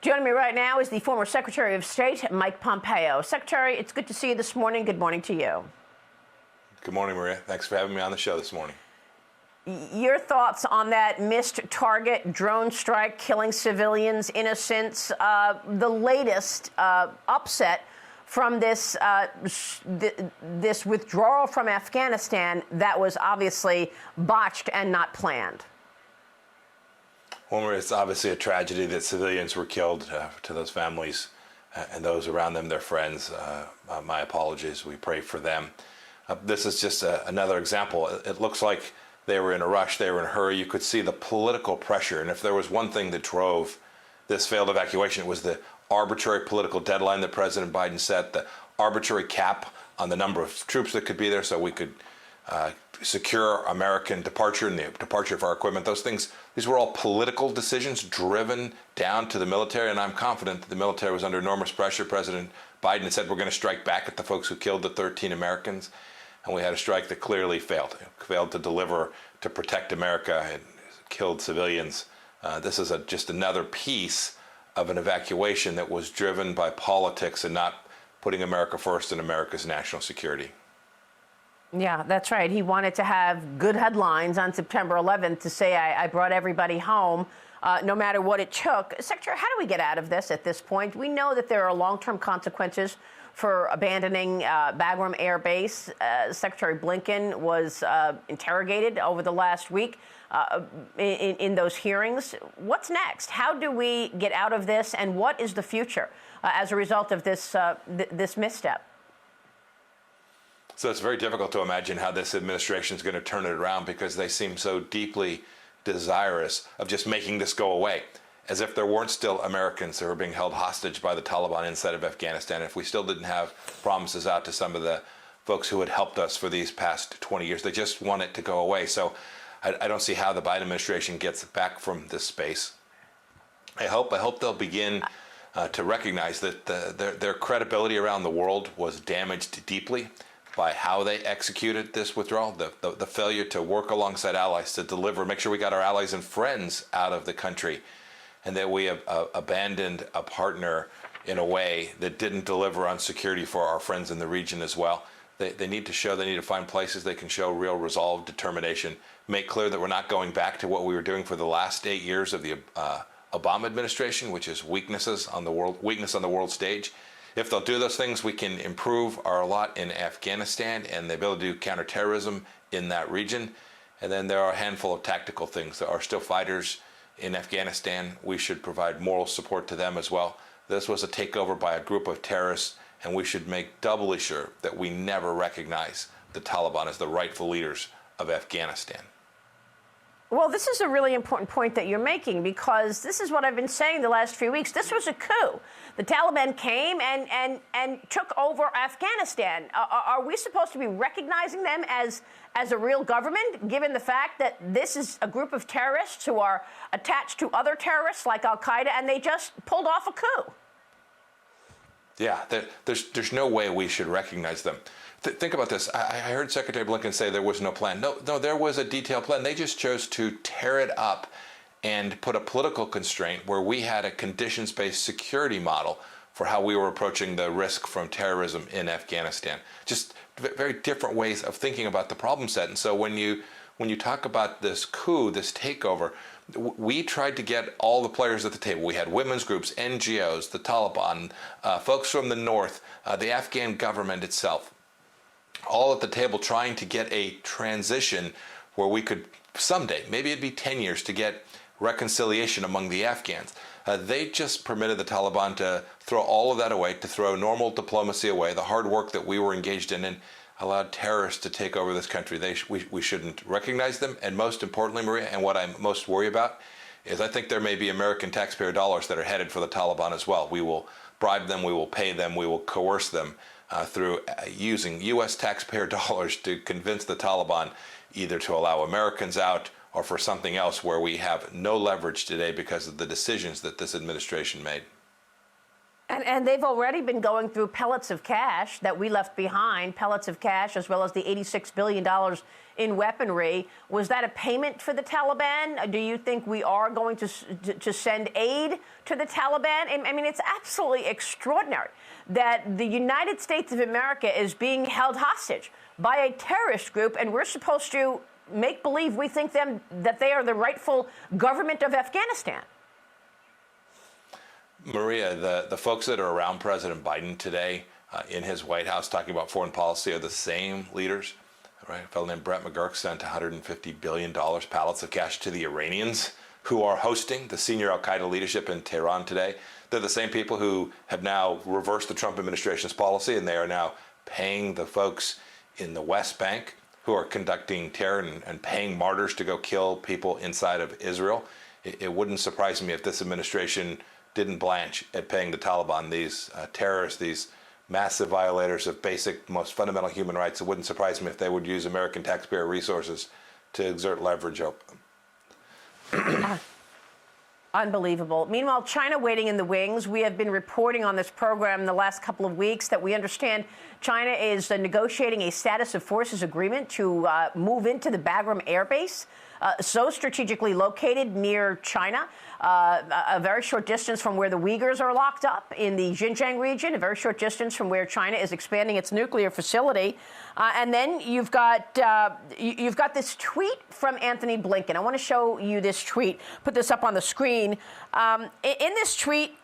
Joining me right now is the former Secretary of State, Mike Pompeo. Secretary, it's good to see you this morning. Good morning to you. Good morning, Maria. Thanks for having me on the show this morning. Your thoughts on that missed target drone strike killing civilians, innocents, the latest upset from this this withdrawal from Afghanistan that was obviously botched and not planned? Well, Maria, it's obviously a tragedy that civilians were killed. To those families and those around them, their friends, my apologies. We pray for them. This is just another example. It looks like they were in a rush, they were in a hurry. You could see the political pressure. And if there was one thing that drove this failed evacuation, it was the arbitrary political deadline that President Biden set, the arbitrary cap on the number of troops that could be there so we could secure American departure and the departure of our equipment. Those things, these were all political decisions driven down to the military, and I'm confident that the military was under enormous pressure. President Biden said we're going to strike back at the folks who killed the 13 Americans, and we had a strike that clearly failed. It failed to deliver, to protect America, and killed civilians. This is just another piece of an evacuation that was driven by politics and not putting America first and America's national security. Yeah, that's right. He wanted to have good headlines on September 11th to say, I brought everybody home, no matter what it took. Secretary, how do we get out of this at this point? We know that there are long-term consequences for abandoning Bagram Air Base. Secretary Blinken was interrogated over the last week in those hearings. What's next? How do we get out of this, and what is the future as a result of this this misstep? So it's very difficult to imagine how this administration is going to turn it around, because they seem so deeply desirous of just making this go away, as if there weren't still Americans who were being held hostage by the Taliban inside of Afghanistan, if we still didn't have promises out to some of the folks who had helped us for these past 20 years. They just want it to go away. So I don't see how the Biden administration gets back from this space. I hope they'll begin to recognize that their credibility around the world was damaged deeply by how they executed this withdrawal, the failure to work alongside allies to deliver, make sure we got our allies and friends out of the country, and that we have abandoned a partner in a way that didn't deliver on security for our friends in the region as well. They need to find places they can show real resolve, determination, make clear that we're not going back to what we were doing for the last 8 years of the Obama administration, which is weakness on the world stage. If they'll do those things, we can improve our lot in Afghanistan and the ability to do counterterrorism in that region. And then there are a handful of tactical things. There are still fighters in Afghanistan. We should provide moral support to them as well. This was a takeover by a group of terrorists, and we should make doubly sure that we never recognize the Taliban as the rightful leaders of Afghanistan. Well, this is a really important point that you're making, because this is what I've been saying the last few weeks. This was a coup. The Taliban came and took over Afghanistan. Are we supposed to be recognizing them as a real government, given the fact that this is a group of terrorists who are attached to other terrorists like al-Qaeda, and they just pulled off a coup? Yeah, there's no way we should recognize them. Think about this. I heard Secretary Blinken say there was no plan. No, there was a detailed plan. They just chose to tear it up and put a political constraint where we had a conditions-based security model for how we were approaching the risk from terrorism in Afghanistan. Just very different ways of thinking about the problem set. And so when you talk about this coup, this takeover, we tried to get all the players at the table. We had women's groups, NGOs, the Taliban, folks from the north, the Afghan government itself, all at the table trying to get a transition where we could someday, maybe it'd be 10 years, to get reconciliation among the Afghans. They just permitted the Taliban to throw all of that away, to throw normal diplomacy away, the hard work that we were engaged in, and allowed terrorists to take over this country. We shouldn't recognize them. And most importantly, Maria, and what I'm most worried about, is I think there may be American taxpayer dollars that are headed for the Taliban as well. We will bribe them, we will pay them, we will coerce them through using U.S. taxpayer dollars to convince the Taliban either to allow Americans out or for something else where we have no leverage today because of the decisions that this administration made. And they've already been going through pellets of cash that we left behind, pellets of cash, as well as the $86 billion in weaponry. Was that a payment for the Taliban? Do you think we are going to send aid to the Taliban? I mean, it's absolutely extraordinary that the United States of America is being held hostage by a terrorist group, and we're supposed to make believe we think that they are the rightful government of Afghanistan. Maria, the folks that are around President Biden today in his White House talking about foreign policy are the same leaders, right? A fellow named Brett McGurk sent $150 billion pallets of cash to the Iranians who are hosting the senior al-Qaeda leadership in Tehran today. They're the same people who have now reversed the Trump administration's policy, and they are now paying the folks in the West Bank who are conducting terror and paying martyrs to go kill people inside of Israel. It wouldn't surprise me if this administration didn't blanch at paying the Taliban, these terrorists, these massive violators of basic, most fundamental human rights. It wouldn't surprise me if they would use American taxpayer resources to exert leverage over them. Unbelievable. Meanwhile, China waiting in the wings. We have been reporting on this program the last couple of weeks that we understand China is negotiating a status of forces agreement to move into the Bagram Air Base, so strategically located near China, a very short distance from where the Uyghurs are locked up in the Xinjiang region, a very short distance from where China is expanding its nuclear facility. And then you've got this tweet from Anthony Blinken. I want to show you this tweet. Put this up on the screen. In this tweet,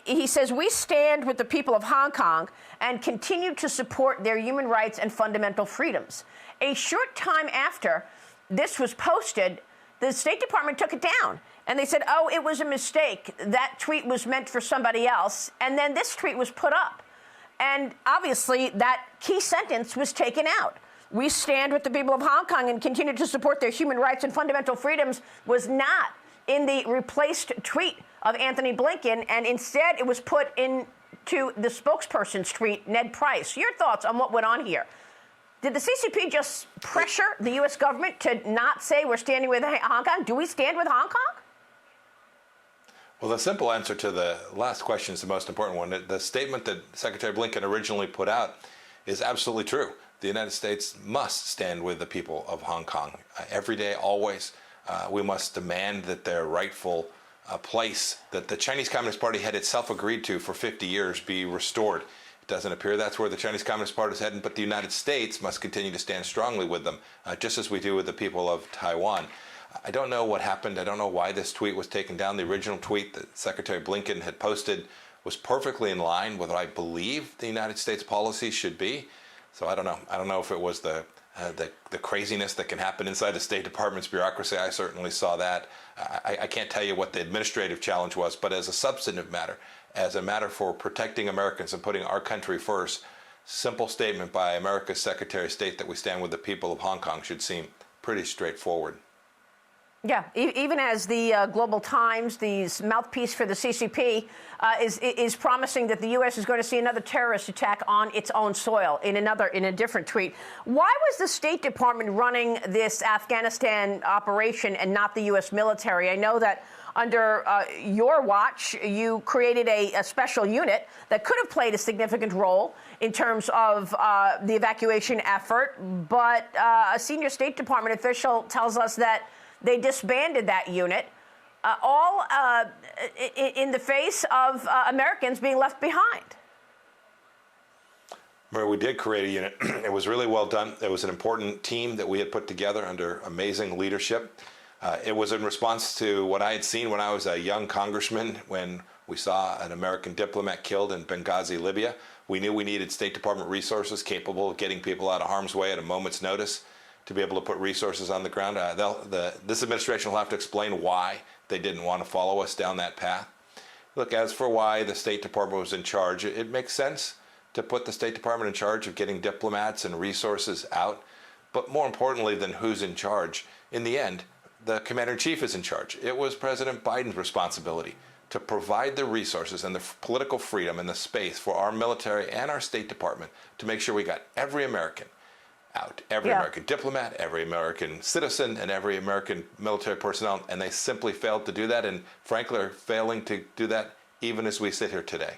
he says, "We stand with the people of Hong Kong and continue to support their human rights and fundamental freedoms." A short time after this was posted, the State Department took it down. And they said, oh, it was a mistake. That tweet was meant for somebody else. And then this tweet was put up. And obviously, that key sentence was taken out. "We stand with the people of Hong Kong and continue to support their human rights and fundamental freedoms" was not in the replaced tweet of Anthony Blinken. And instead, it was put into the spokesperson's tweet, Ned Price. Your thoughts on what went on here? Did the CCP just pressure the U.S. government to not say we're standing with Hong Kong? Do we stand with Hong Kong? Well, the simple answer to the last question is the most important one. The statement that Secretary Blinken originally put out is absolutely true. The United States must stand with the people of Hong Kong every day, always. We must demand that their rightful place that the Chinese Communist Party had itself agreed to for 50 years be restored. It doesn't appear that's where the Chinese Communist Party is heading, but the United States must continue to stand strongly with them, just as we do with the people of Taiwan. I don't know what happened. I don't know why this tweet was taken down. The original tweet that Secretary Blinken had posted was perfectly in line with what I believe the United States policy should be. So I don't know. I don't know if it was the craziness that can happen inside the State Department's bureaucracy. I certainly saw that. I can't tell you what the administrative challenge was, but as a substantive matter, as a matter for protecting Americans and putting our country first, simple statement by America's Secretary of State that we stand with the people of Hong Kong should seem pretty straightforward. Yeah, even as the Global Times, the mouthpiece for the CCP, is promising that the U.S. is going to see another terrorist attack on its own soil in a different tweet. Why was the State Department running this Afghanistan operation and not the U.S. military? I know that under your watch, you created a special unit that could have played a significant role in terms of the evacuation effort, but a senior State Department official tells us that they disbanded that unit, all in the face of Americans being left behind. Mary, we did create a unit. It was really well done. It was an important team that we had put together under amazing leadership. It was in response to what I had seen when I was a young congressman, when we saw an American diplomat killed in Benghazi, Libya. We knew we needed State Department resources capable of getting people out of harm's way at a moment's notice, to be able to put resources on the ground. This administration will have to explain why they didn't want to follow us down that path. Look, as for why the State Department was in charge, it makes sense to put the State Department in charge of getting diplomats and resources out. But more importantly than who's in charge, in the end, the Commander-in-Chief is in charge. It was President Biden's responsibility to provide the resources and the political freedom and the space for our military and our State Department to make sure we got every American out, every American diplomat, every American citizen, and every American military personnel, and they simply failed to do that, and frankly are failing to do that even as we sit here today.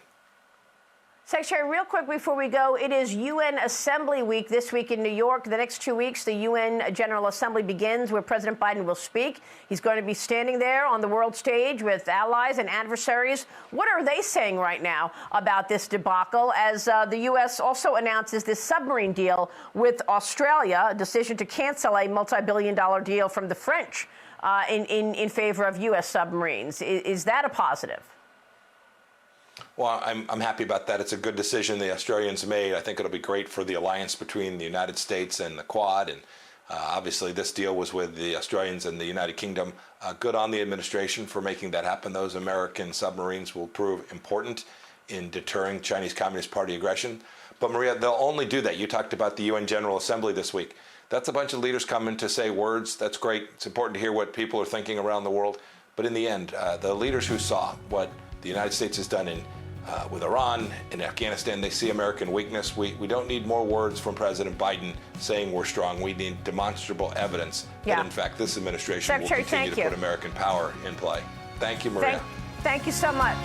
Secretary, real quick before we go, it is UN Assembly Week this week in New York. The next 2 weeks, the UN General Assembly begins, where President Biden will speak. He's going to be standing there on the world stage with allies and adversaries. What are they saying right now about this debacle as the U.S. also announces this submarine deal with Australia, a decision to cancel a multi-billion-dollar deal from the French in favor of U.S. submarines? Is that a positive? Well, I'm happy about that. It's a good decision the Australians made. I think it'll be great for the alliance between the United States and the Quad. And obviously, this deal was with the Australians and the United Kingdom. Good on the administration for making that happen. Those American submarines will prove important in deterring Chinese Communist Party aggression. But Maria, they'll only do that. You talked about the UN General Assembly this week. That's a bunch of leaders coming to say words. That's great. It's important to hear what people are thinking around the world. But in the end, the leaders who saw what the United States has done with Iran, in Afghanistan, they see American weakness. We don't need more words from President Biden saying we're strong. We need demonstrable evidence that, in fact, this administration will continue to put American power in play. Thank you, Maria. Thank you so much.